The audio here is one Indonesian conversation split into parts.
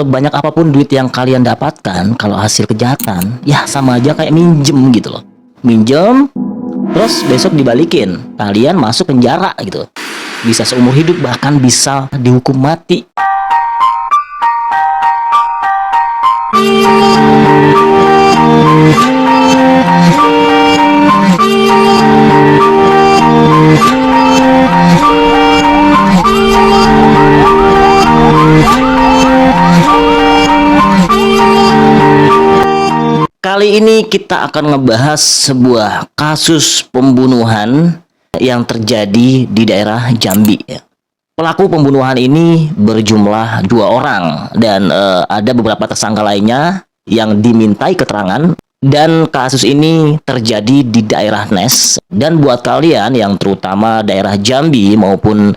sebanyak apapun duit yang kalian dapatkan kalau hasil kejahatan, ya sama aja kayak minjem gitu loh. Minjem, terus besok dibalikin, kalian masuk penjara gitu. Bisa seumur hidup, bahkan bisa dihukum mati. Kali ini kita akan ngebahas sebuah kasus pembunuhan yang terjadi di daerah Jambi. Pelaku pembunuhan ini berjumlah 2 orang dan ada beberapa tersangka lainnya yang dimintai keterangan. Dan kasus ini terjadi di daerah Nes. Dan buat kalian yang terutama daerah Jambi maupun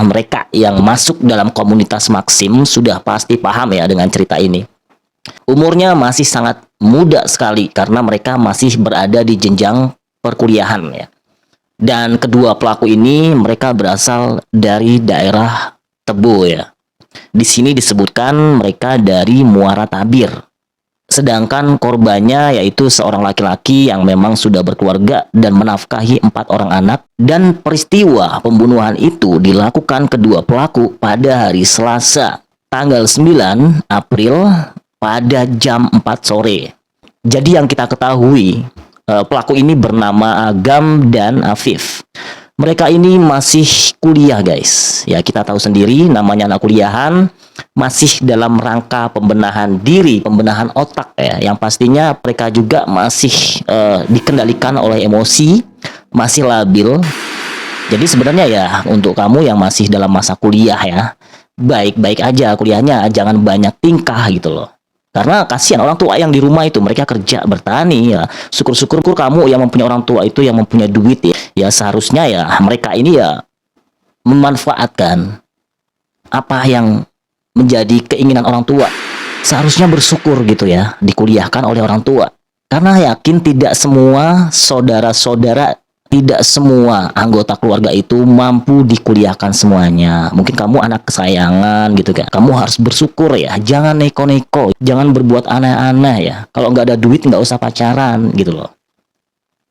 mereka yang masuk dalam komunitas Maxim sudah pasti paham ya dengan cerita ini. Umurnya masih sangat muda sekali karena mereka masih berada di jenjang perkuliahan ya. Dan kedua pelaku ini mereka berasal dari daerah Tebo ya. Di sini disebutkan mereka dari Muara Tabir. Sedangkan korbannya yaitu seorang laki-laki yang memang sudah berkeluarga dan menafkahi 4 orang anak. Dan peristiwa pembunuhan itu dilakukan kedua pelaku pada hari Selasa, tanggal 9 April pada jam 4 sore. Jadi yang kita ketahui, pelaku ini bernama Agam dan Afif. Mereka ini masih kuliah guys. Ya kita tahu sendiri namanya anak kuliahan, masih dalam rangka pembenahan diri, pembenahan otak ya. Yang pastinya mereka juga masih dikendalikan oleh emosi, masih labil. Jadi sebenarnya ya untuk kamu yang masih dalam masa kuliah ya, baik-baik aja kuliahnya, jangan banyak tingkah gitu loh. Karena kasihan orang tua yang di rumah itu, mereka kerja bertani ya. Syukur-syukur kamu yang mempunyai orang tua itu yang mempunyai duit ya. Ya seharusnya ya mereka ini ya memanfaatkan apa yang menjadi keinginan orang tua. Seharusnya bersyukur gitu ya, dikuliahkan oleh orang tua. Karena yakin tidak semua saudara-saudara, tidak semua anggota keluarga itu mampu dikuliahkan semuanya. Mungkin kamu anak kesayangan gitu kan. Kamu harus bersyukur ya. Jangan neko-neko. Jangan berbuat aneh-aneh ya. Kalau nggak ada duit nggak usah pacaran gitu loh.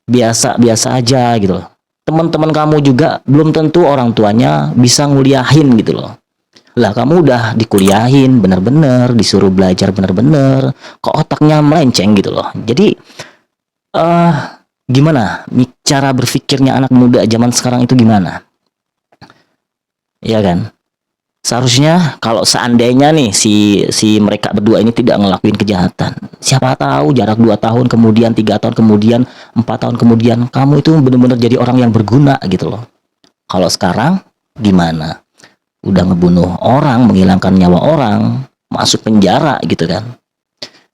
Biasa-biasa aja gitu loh. Teman-teman kamu juga belum tentu orang tuanya bisa nguliahin gitu loh. Lah kamu udah dikuliahin bener-bener, disuruh belajar bener-bener, kok otaknya melenceng gitu loh. Jadi gimana cara berpikirnya anak muda zaman sekarang itu gimana? Ya kan? Seharusnya kalau seandainya nih si mereka berdua ini tidak ngelakuin kejahatan, siapa tahu jarak 2 tahun kemudian, 3 tahun kemudian, 4 tahun kemudian kamu itu benar-benar jadi orang yang berguna gitu loh. Kalau sekarang gimana? Udah ngebunuh orang, menghilangkan nyawa orang, masuk penjara gitu kan.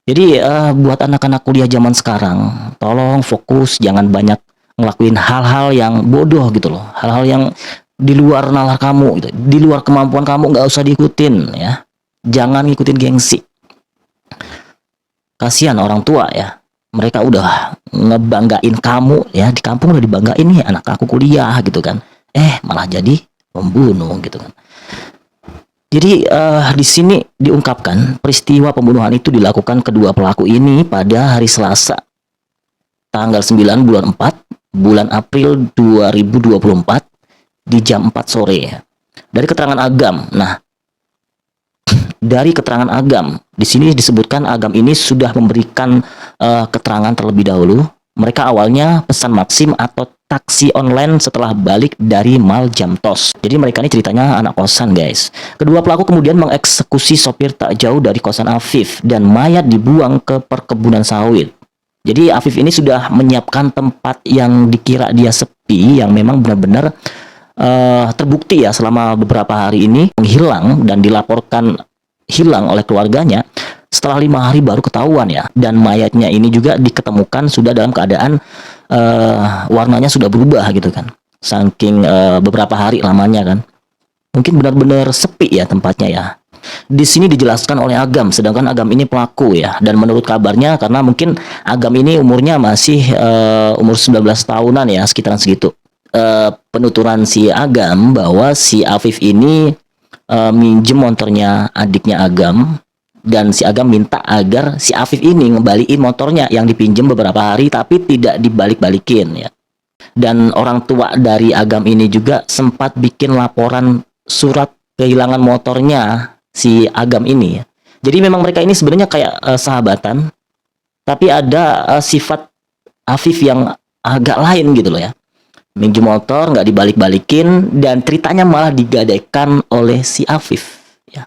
Jadi buat anak-anak kuliah zaman sekarang, tolong fokus, jangan banyak ngelakuin hal-hal yang bodoh gitu loh. Hal-hal yang di luar nalar kamu gitu, di luar kemampuan kamu, nggak usah diikutin ya. Jangan ngikutin gengsi. Kasihan orang tua ya. Mereka udah ngebanggain kamu ya, di kampung udah dibanggain nih anak aku kuliah gitu kan. Malah jadi pembunuh gitu kan. Jadi di sini diungkapkan peristiwa pembunuhan itu dilakukan kedua pelaku ini pada hari Selasa, tanggal 9 bulan 4, bulan April 2024 di jam 4 sore. Dari keterangan Agam. Nah, dari keterangan Agam, di sini disebutkan Agam ini sudah memberikan keterangan terlebih dahulu. Mereka awalnya pesan Maxim atau taksi online setelah balik dari Mal Jamtos. Jadi mereka ini ceritanya anak kosan guys. Kedua pelaku kemudian mengeksekusi sopir tak jauh dari kosan Afif dan mayat dibuang ke perkebunan sawit. Jadi Afif ini sudah menyiapkan tempat yang dikira dia sepi, yang memang benar-benar terbukti ya selama beberapa hari ini menghilang dan dilaporkan hilang oleh keluarganya. Setelah 5 hari baru ketahuan ya. Dan mayatnya ini juga diketemukan sudah dalam keadaan warnanya sudah berubah gitu kan. Saking beberapa hari lamanya kan. Mungkin benar-benar sepi ya tempatnya ya. Di sini dijelaskan oleh Agam, sedangkan Agam ini pelaku ya. Dan menurut kabarnya karena mungkin Agam ini umurnya masih umur 19 tahunan ya, sekitaran segitu. Penuturan si Agam bahwa si Afif ini minjem motornya adiknya Agam, dan si Agam minta agar si Afif ini ngembaliin motornya yang dipinjem beberapa hari tapi tidak dibalik-balikin ya. Dan orang tua dari Agam ini juga sempat bikin laporan surat kehilangan motornya si Agam ini ya. Jadi memang mereka ini sebenarnya kayak sahabatan, tapi ada sifat Afif yang agak lain gitu loh ya. Minjem motor nggak dibalik-balikin dan ceritanya malah digadaikan oleh si Afif ya.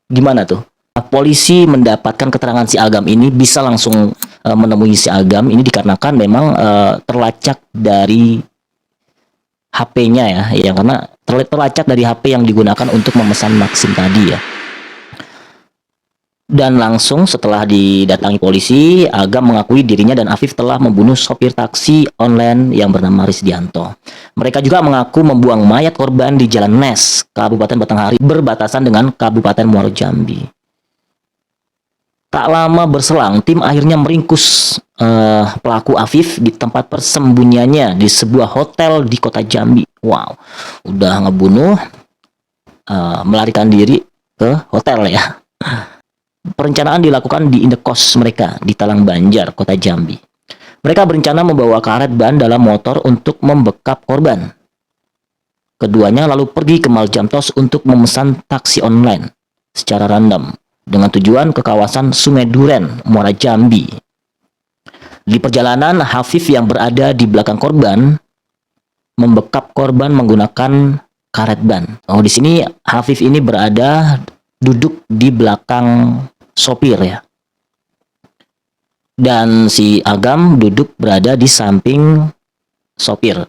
Gimana tuh? Polisi mendapatkan keterangan si Agam ini bisa langsung menemui si Agam ini dikarenakan memang terlacak dari HP-nya ya karena terlacak dari HP yang digunakan untuk memesan Maxim tadi ya. Dan langsung setelah didatangi polisi, Agam mengakui dirinya dan Afif telah membunuh sopir taksi online yang bernama Risdianto. Mereka juga mengaku membuang mayat korban di Jalan Nes, Kabupaten Batanghari, berbatasan dengan Kabupaten Muaro Jambi. Tak lama berselang, tim akhirnya meringkus pelaku Afif di tempat persembunyiannya di sebuah hotel di kota Jambi. Wow, udah ngebunuh, melarikan diri ke hotel ya. Perencanaan dilakukan di indekos mereka di Talang Banjar, kota Jambi. Mereka berencana membawa karet ban dalam motor untuk membekap korban. Keduanya lalu pergi ke Maljamtos untuk memesan taksi online secara random dengan tujuan ke kawasan Sungai Duren, Muara Jambi. Di perjalanan, Hafif yang berada di belakang korban membekap korban menggunakan karet ban. Oh, di sini Hafif ini berada duduk di belakang sopir ya. Dan si Agam duduk berada di samping sopir.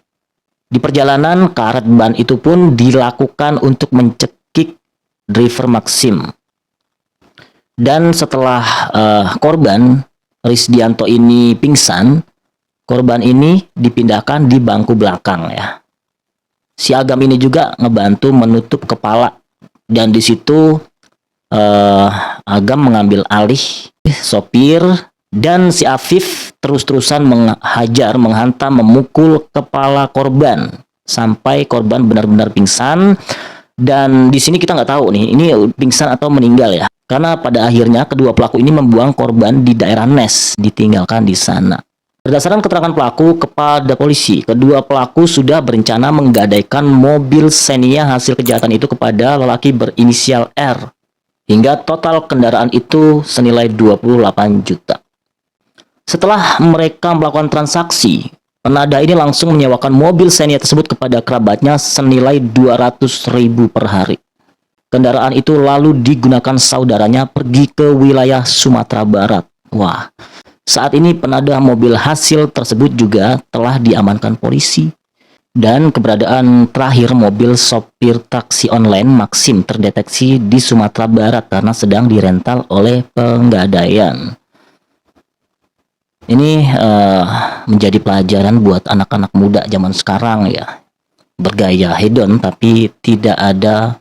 Di perjalanan, karet ban itu pun dilakukan untuk mencekik driver Maxim. Dan setelah korban Risdianto ini pingsan, korban ini dipindahkan di bangku belakang ya. Si Agam ini juga ngebantu menutup kepala dan di situ Agam mengambil alih sopir dan si Afif terus-terusan menghantam, memukul kepala korban sampai korban benar-benar pingsan. Dan di sini kita nggak tahu nih, ini pingsan atau meninggal ya. Karena pada akhirnya kedua pelaku ini membuang korban di daerah Nes, ditinggalkan di sana. Berdasarkan keterangan pelaku kepada polisi, kedua pelaku sudah berencana menggadaikan mobil Xenia hasil kejahatan itu kepada lelaki berinisial R. Hingga total kendaraan itu senilai 28 juta. Setelah mereka melakukan transaksi, penada ini langsung menyewakan mobil Xenia tersebut kepada kerabatnya senilai 200.000 per hari. Kendaraan itu lalu digunakan saudaranya pergi ke wilayah Sumatera Barat. Wah, saat ini penada mobil hasil tersebut juga telah diamankan polisi. Dan keberadaan terakhir mobil sopir taksi online Maxim terdeteksi di Sumatera Barat karena sedang dirental oleh Penggadaian. Ini menjadi pelajaran buat anak-anak muda zaman sekarang ya. Bergaya hedon tapi tidak ada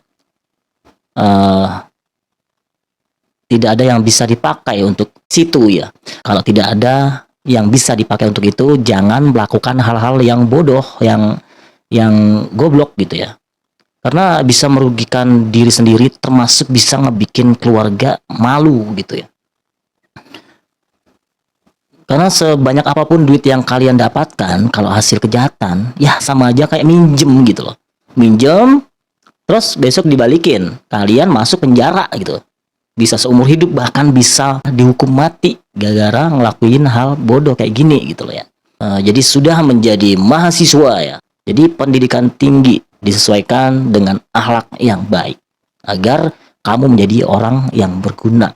yang bisa dipakai untuk situ ya. Kalau tidak ada yang bisa dipakai untuk itu, jangan melakukan hal-hal yang bodoh, yang goblok gitu ya. Karena bisa merugikan diri sendiri, termasuk bisa ngebikin keluarga malu gitu ya. Karena sebanyak apapun duit yang kalian dapatkan, kalau hasil kejahatan, ya sama aja kayak minjem gitu loh. Minjem, terus besok dibalikin, kalian masuk penjara gitu. Bisa seumur hidup, bahkan bisa dihukum mati gara-gara ngelakuin hal bodoh kayak gini gitu loh ya. Jadi sudah menjadi mahasiswa ya. Jadi pendidikan tinggi disesuaikan dengan akhlak yang baik agar kamu menjadi orang yang berguna.